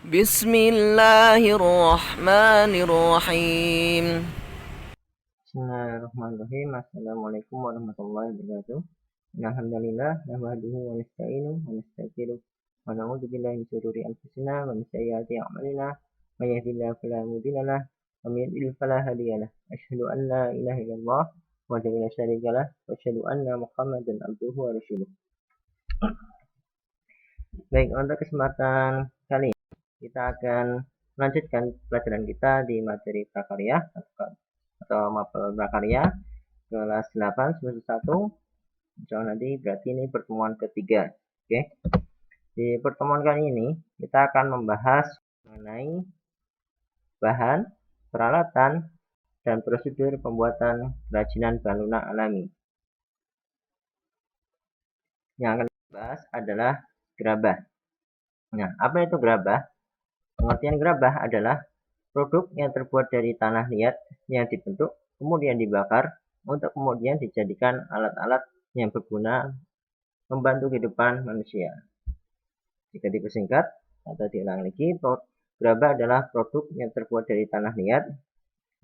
بسم الله الرحمن الرحيم. Bismillahirrahmanirrahim. Assalamualaikum warahmatullahi wabarakatuh. Alhamdulillah, nahmaduhu wa nasta'inuhu wa nastaghfiruh wa na'udzu billahi min shururi anfusina wa min sayyiati a'malina. May yahdihillahu fala mudilla lahu wa may yudlil fala hadiya lahu. Asyhadu an la ilaha illallah wahdahu la syarika lahu wa asyhadu anna Muhammadan abduhu wa rasuluh. Baik, untuk kesempatan kali ini kita akan melanjutkan pelajaran kita di materi prakarya atau mapel prakarya kelas 8 semester 1. Insya Allah nanti berarti ini pertemuan ketiga. Oke. Di pertemuan kali ini kita akan membahas mengenai bahan, peralatan, dan prosedur pembuatan kerajinan bahan lunak alami. Yang akan kita bahas adalah gerabah. Nah, apa itu gerabah? Pengertian gerabah adalah produk yang terbuat dari tanah liat yang dibentuk kemudian dibakar untuk kemudian dijadikan alat-alat yang berguna membantu kehidupan manusia. Jika dipersingkat atau diulang lagi, gerabah adalah produk yang terbuat dari tanah liat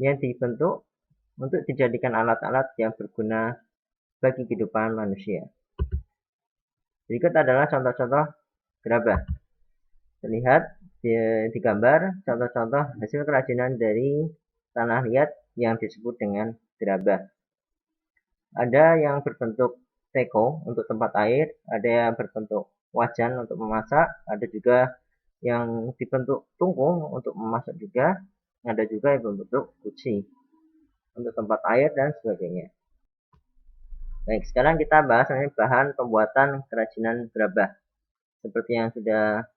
yang dibentuk untuk dijadikan alat-alat yang berguna bagi kehidupan manusia. Berikut adalah contoh-contoh gerabah. Terlihat di gambar contoh-contoh hasil kerajinan dari tanah liat yang disebut dengan gerabah. Ada yang berbentuk teko untuk tempat air, ada yang berbentuk wajan untuk memasak, ada juga yang dibentuk tungku untuk memasak juga, ada juga yang berbentuk guci untuk tempat air dan sebagainya. Baik, sekarang kita bahas mengenai bahan pembuatan kerajinan gerabah. Seperti yang sudah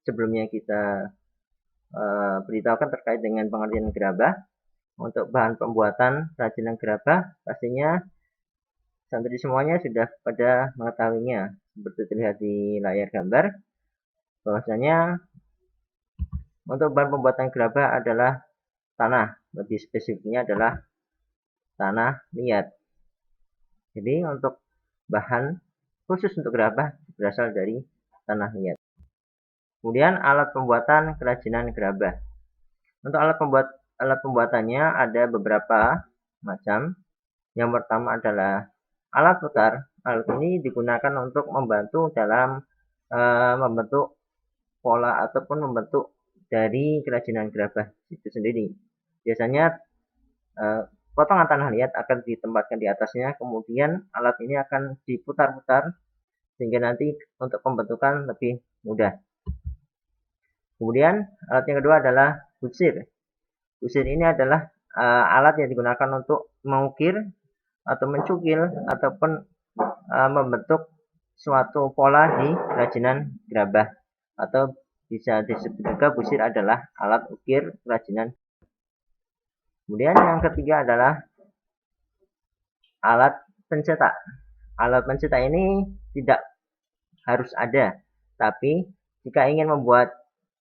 sebelumnya kita beritahukan terkait dengan pengertian gerabah. Untuk bahan pembuatan kerajinan gerabah, pastinya santri semuanya sudah pada mengetahuinya. Seperti terlihat di layar gambar, bahwasanya untuk bahan pembuatan gerabah adalah tanah, lebih spesifiknya adalah tanah liat. Jadi untuk bahan khusus untuk gerabah berasal dari tanah liat. Kemudian alat pembuatan kerajinan gerabah. Untuk alat pembuatannya ada beberapa macam. Yang pertama adalah alat putar. Alat ini digunakan untuk membantu dalam membentuk pola ataupun membentuk dari kerajinan gerabah itu sendiri. Biasanya potongan tanah liat akan ditempatkan di atasnya, kemudian alat ini akan diputar-putar sehingga nanti untuk pembentukan lebih mudah. Kemudian alat yang kedua adalah gusir. Gusir ini adalah alat yang digunakan untuk mengukir atau mencukil ataupun membentuk suatu pola di kerajinan gerabah, atau bisa disebut juga gusir adalah alat ukir kerajinan. Kemudian yang ketiga adalah alat pencetak. Alat pencetak ini tidak harus ada, tapi jika ingin membuat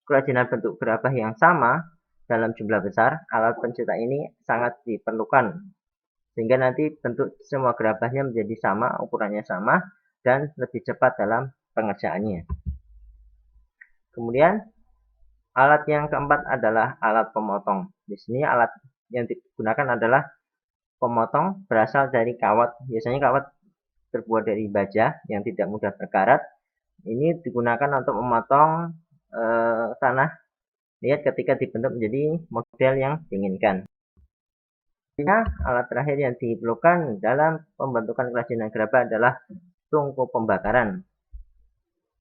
kerajinan bentuk gerabah yang sama dalam jumlah besar, alat pencetak ini sangat diperlukan sehingga nanti bentuk semua gerabahnya menjadi sama, ukurannya sama, dan lebih cepat dalam pengerjaannya. Kemudian alat yang keempat adalah alat pemotong. Di sini alat yang digunakan adalah pemotong berasal dari kawat. Biasanya kawat terbuat dari baja yang tidak mudah berkarat. Ini digunakan untuk memotong tanah liat ketika dibentuk menjadi model yang diinginkan. Alat terakhir yang diperlukan dalam pembentukan kerajinan gerabah adalah tungku pembakaran.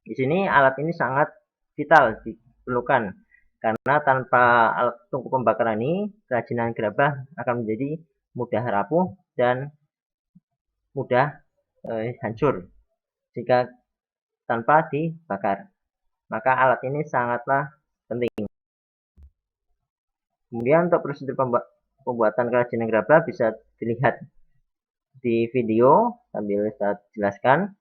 Di sini alat ini sangat vital diperlukan karena tanpa alat tungku pembakaran ini kerajinan gerabah akan menjadi mudah rapuh dan mudah hancur jika tanpa dibakar. Maka alat ini sangatlah penting. Kemudian untuk prosedur pembuatan kerajinan gerabah bisa dilihat di video sambil saya jelaskan.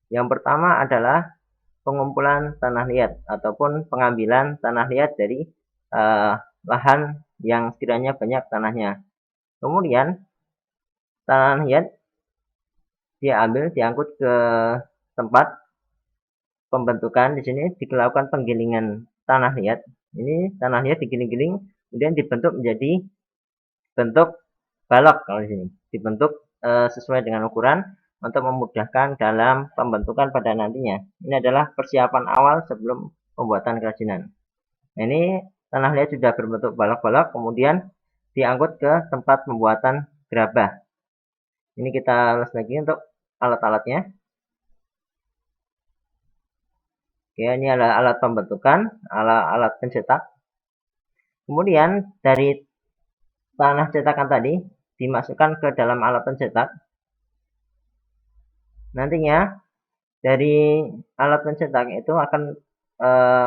Yang pertama adalah pengumpulan tanah liat ataupun pengambilan tanah liat dari lahan yang sekiranya banyak tanahnya. Kemudian tanah liat diangkut ke tempat pembentukan. Di sini dilakukan penggilingan tanah liat Ini tanah liat digiling-giling, kemudian dibentuk menjadi bentuk balok kalau di sini. Dibentuk sesuai dengan ukuran untuk memudahkan dalam pembentukan pada nantinya. Ini adalah persiapan awal sebelum pembuatan kerajinan. Nah, ini tanah liat sudah berbentuk balok-balok, kemudian diangkut ke tempat pembuatan gerabah. Ini kita les lagi untuk alat-alatnya. Oke, ini adalah alat pembentukan, alat pencetak. Kemudian dari tanah cetakan tadi dimasukkan ke dalam alat pencetak. Nantinya dari alat pencetak itu akan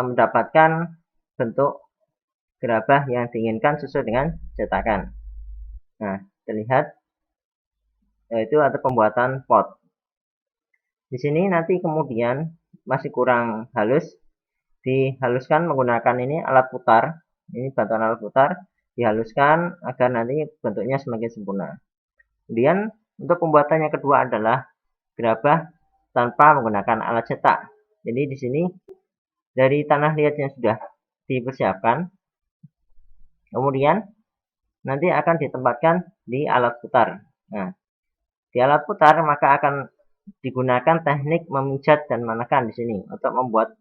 mendapatkan bentuk gerabah yang diinginkan sesuai dengan cetakan. Nah, terlihat yaitu ada pembuatan pot. Di sini nanti kemudian masih kurang halus, dihaluskan menggunakan ini alat putar. Ini bantuan alat putar, dihaluskan agar nanti bentuknya semakin sempurna. Kemudian untuk pembuatan yang kedua adalah gerabah tanpa menggunakan alat cetak. Jadi di sini dari tanah liat yang sudah dipersiapkan, kemudian nanti akan ditempatkan di alat putar. Nah, di alat putar maka akan digunakan teknik memijat dan menekan di sini untuk membuat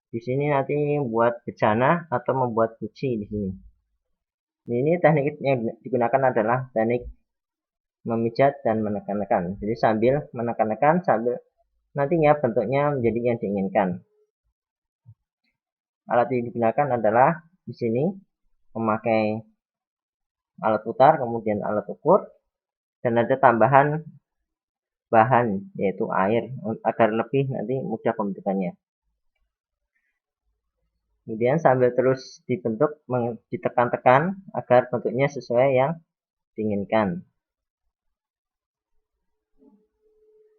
di sini nanti membuat bejana atau membuat guci di sini. Ini teknik yang digunakan adalah teknik memijat dan menekan-nekan. Jadi sambil menekan-nekan sambil nantinya bentuknya menjadi yang diinginkan. Alat yang digunakan adalah di sini memakai alat putar, kemudian alat ukur, dan ada tambahan bahan yaitu air agar lebih nanti mudah pembentukannya. Kemudian sambil terus dibentuk, ditekan-tekan agar bentuknya sesuai yang diinginkan.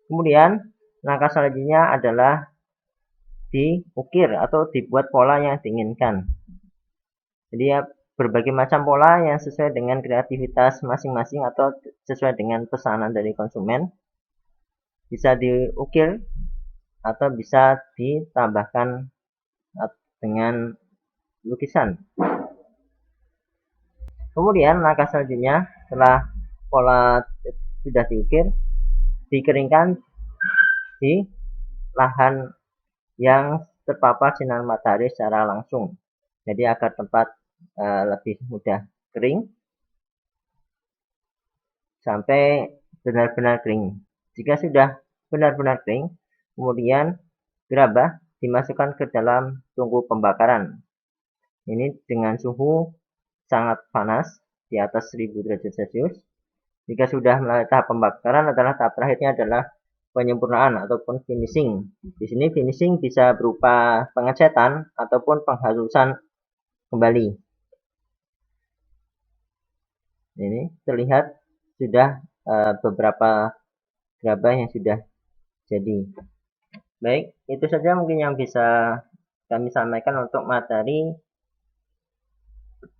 Kemudian langkah selanjutnya adalah diukir atau dibuat pola yang diinginkan. Jadi ya berbagai macam pola yang sesuai dengan kreativitas masing-masing atau sesuai dengan pesanan dari konsumen bisa diukir atau bisa ditambahkan dengan lukisan. Kemudian langkah selanjutnya setelah pola sudah diukir, dikeringkan di lahan yang terpapar sinar matahari secara langsung. Jadi agar tempat lebih mudah kering sampai benar-benar kering. Jika sudah benar-benar kering, kemudian gerabah dimasukkan ke dalam tungku pembakaran. Ini dengan suhu sangat panas di atas 1000 derajat Celcius. Jika sudah melalui tahap pembakaran adalah tahap terakhirnya adalah penyempurnaan ataupun finishing. Di sini finishing bisa berupa pengecetan ataupun penghalusan kembali. Ini terlihat sudah beberapa gerabah yang sudah jadi. Baik, itu saja mungkin yang bisa kami sampaikan untuk materi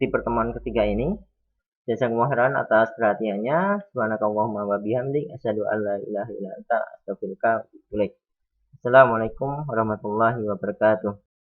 di pertemuan ketiga ini. Jazakumullah khairan atas perhatiannya. Subhanakallahumma wa bihamdik asyhadu an la ilaha illa anta astaghfiruka wa atubu ilaik. Assalamualaikum warahmatullahi wabarakatuh.